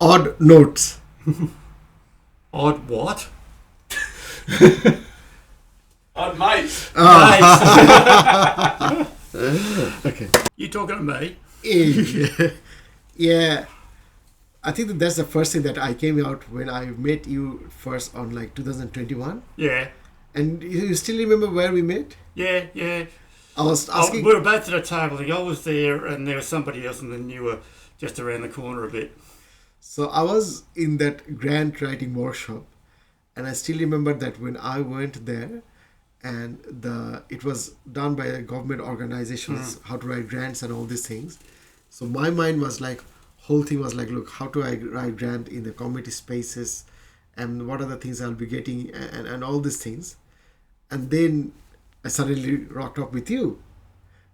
odd notes. Odd what? Odd mates. Okay. You talking to me? Yeah. I think that's the first thing that I came out when I met you first on like 2021. Yeah. And you still remember where we met? Yeah. I was asking. We were both at a table. I was there, and there was somebody else, and then you were just around the corner a bit. So I was in that grant writing workshop, and I still remember that when I went there, and it was done by government organizations, how to write grants and all these things. So my mind was like, whole thing was like, look, how do I write grant in the community spaces, and what are the things I'll be getting, and all these things. And then I suddenly rocked up with you.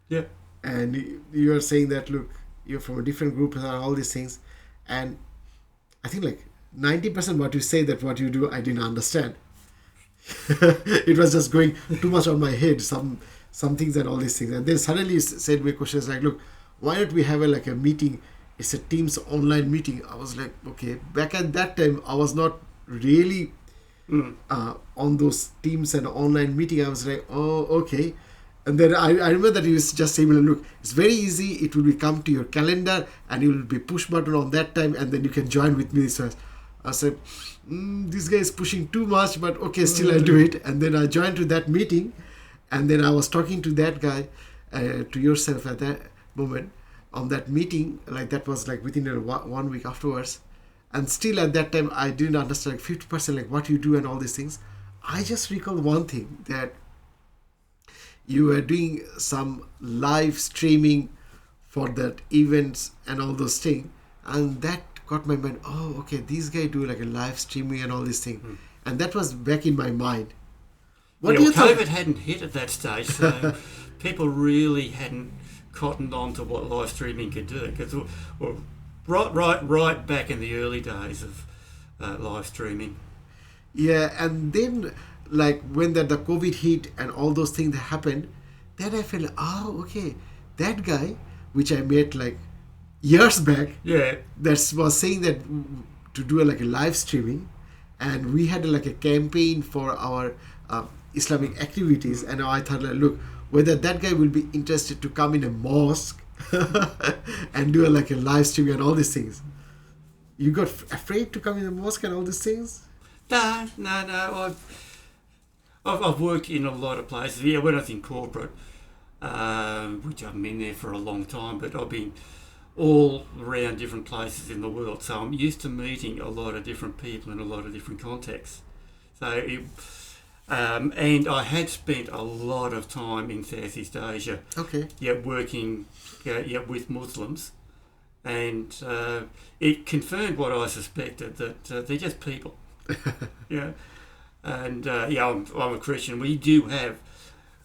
Yeah. And you are saying that, look, you're from a different group and all these things. And I think like 90% what you say that what you do, I didn't understand. It was just going too much on my head, some things and all these things. And then suddenly you said me questions like, look, why don't we have a meeting? It's a Teams online meeting. I was like, okay. Back at that time, I was not really on those Teams and online meeting. I was like, oh, okay. And then I remember that you just saying, look, it's very easy. It will come to your calendar and you will be push button on that time, and then you can join with me. So I said, this guy is pushing too much, but okay, still I'll do it. And then I joined to that meeting, and then I was talking to that guy, to yourself at that moment on that meeting. Like that was like within 1 week afterwards. And still at that time, I didn't understand like 50% like what you do and all these things. I just recall one thing, that you were doing some live streaming for that events and all those things. And that got my mind, oh, okay, these guys do like a live streaming and all these things. And that was back in my mind. What do you COVID think? hadn't hit at that stage, so people really hadn't cottoned on to what live streaming could do. Because right back in the early days of live streaming. Yeah, and then like when the COVID hit and all those things that happened, then I felt, oh, okay, that guy, which I met like years back, that was saying that to do like a live streaming, and we had like a campaign for our Islamic activities, and I thought, like, look, whether that guy will be interested to come in a mosque and do like a live stream and all these things. You got afraid to come in a mosque and all these things? No. I've worked in a lot of places. Yeah, when I was in corporate, which I've been there for a long time, but I've been all around different places in the world. So I'm used to meeting a lot of different people in a lot of different contexts. So, and I had spent a lot of time in Southeast Asia. Okay. Yeah, working with Muslims, and it confirmed what I suspected, that they're just people. Yeah. And I'm a Christian. We do have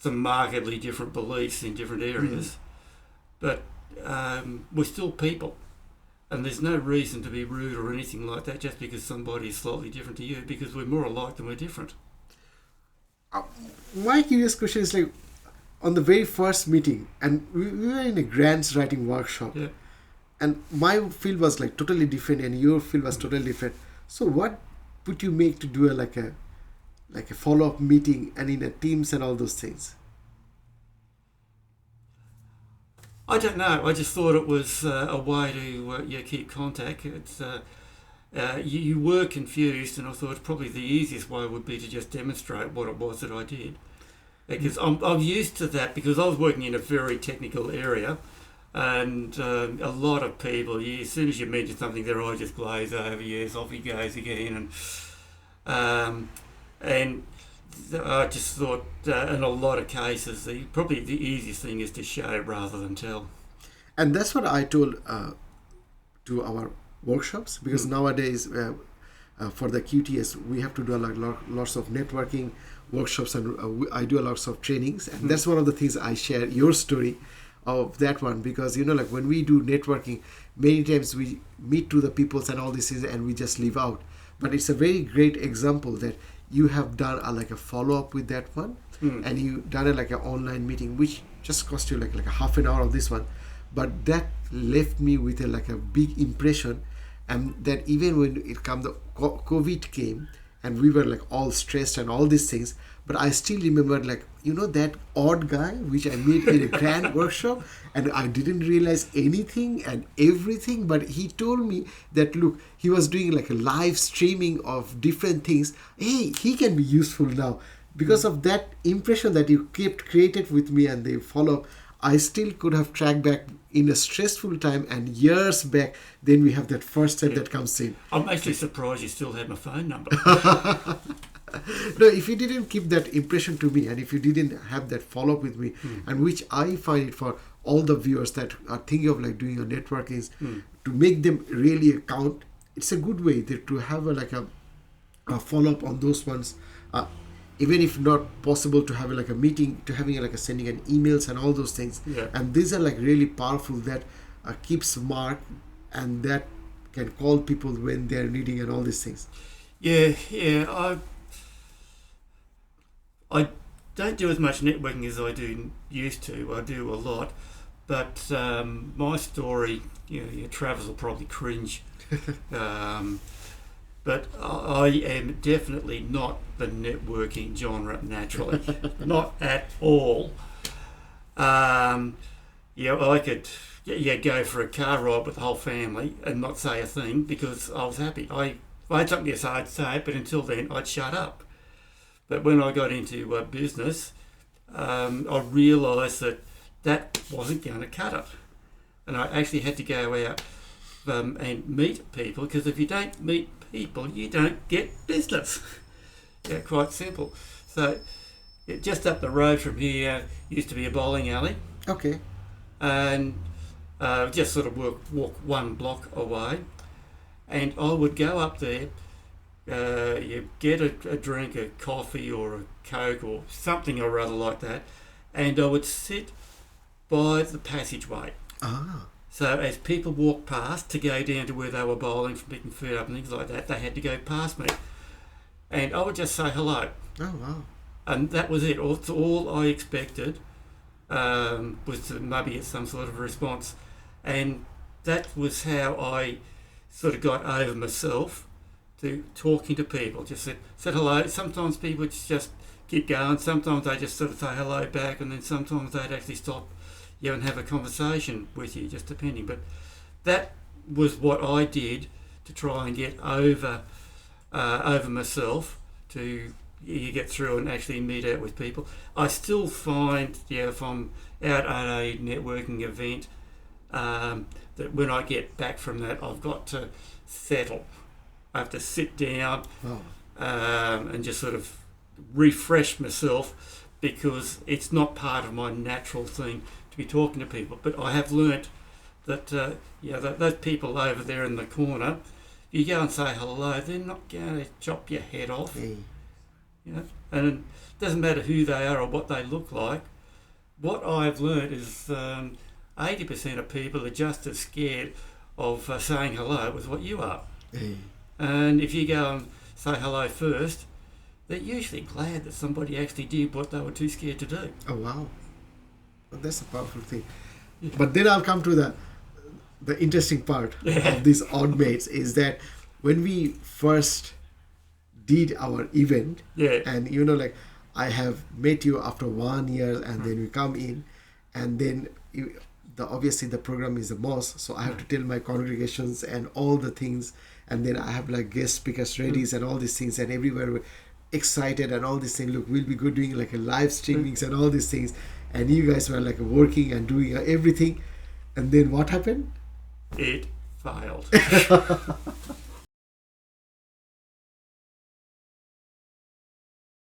some markedly different beliefs in different areas, but we're still people, and there's no reason to be rude or anything like that just because somebody is slightly different to you, because we're more alike than we're different. My curious question is like, on the very first meeting, and we were in a grants writing workshop, and my field was like totally different and your field was totally different. So what would you make to do a follow-up meeting and in a Teams and all those things? I don't know. I just thought it was a way to keep contact. It's you were confused, and I thought probably the easiest way would be to just demonstrate what it was that I did. Because I'm used to that, because I was working in a very technical area, and a lot of people, as soon as you mention something, their eyes just glaze over. Yes, off he goes again, and I just thought, in a lot of cases, probably the easiest thing is to show rather than tell. And that's what I told to our workshops, because nowadays for the QTS we have to do lots of networking workshops, and I do lots of trainings, and that's one of the things I share your story of that one, because like when we do networking, many times we meet to the peoples and all these things and we just leave out. But it's a very great example that you have done a follow-up with that one, and you done an online meeting, which just cost you like a half an hour of this one, but that left me with a big impression. And that even when the COVID came, and we were like all stressed and all these things, but I still remember, like, that odd guy which I met in a grand workshop, and I didn't realize anything and everything, but he told me that, look, he was doing like a live streaming of different things. Hey, he can be useful now. Because of that impression that you kept created with me and the follow-up, I still could have tracked back in a stressful time, and years back, then we have that first step that comes in. I'm actually surprised you still have my phone number. No, if you didn't keep that impression to me, and if you didn't have that follow-up with me, and which I find it for all the viewers that are thinking of like doing a networking, is to make them really count. It's a good way to have a follow-up on those ones. Even if not possible to have like a meeting, to having like a sending an emails and all those things. Yeah. And these are like really powerful, that keeps mark, and that can call people when they're needing and all these things. Yeah. I don't do as much networking as I do used to. I do a lot, but my story, your Travers will probably cringe. But I am definitely not the networking genre naturally. Not at all. I could go for a car ride with the whole family and not say a thing because I was happy. If I had something to say, I'd say it, but until then, I'd shut up. But when I got into business, I realised that wasn't going to cut it. And I actually had to go out and meet people, because if you don't meet people, you don't get business. Yeah, quite simple. So just up the road from here used to be a bowling alley. Okay. And just sort of walk one block away, and I would go up there, you get a drink, a coffee or a Coke or something or other like that, and I would sit by the passageway. Ah. So as people walked past to go down to where they were bowling, from picking food up and things like that, they had to go past me. And I would just say hello. Oh, wow. And that was it. All I expected was to maybe get some sort of response. And that was how I sort of got over myself, to talking to people. Just said hello. Sometimes people just keep going. Sometimes they just sort of say hello back, and then sometimes they'd actually stop and have a conversation with you, just depending. But that was what I did to try and get over myself, to get through and actually meet out with people. I still find, if I'm out at a networking event, that when I get back from that, I've got to settle. I have to sit down and just sort of refresh myself, because it's not part of my natural thing to be talking to people. But I have learnt that that those people over there in the corner, if you go and say hello, they're not going to chop your head off. And it doesn't matter who they are or what they look like. What I've learnt is 80% of people are just as scared of saying hello as what you are. And if you go and say hello first, they're usually glad that somebody actually did what they were too scared to do. Oh, wow. Well, that's a powerful thing. Yeah. But then I'll come to the interesting part of these odd mates, is that when we first did our event, and like, I have met you after 1 year, and then we come in, and then obviously the program is a mosque, so I have to tell my congregations and all the things, and then I have like guest speakers ready and all these things, and everywhere we're excited and all these things. Look, we'll be good doing like a live streamings and all these things, and you guys were like working and doing everything, and then what happened? It failed.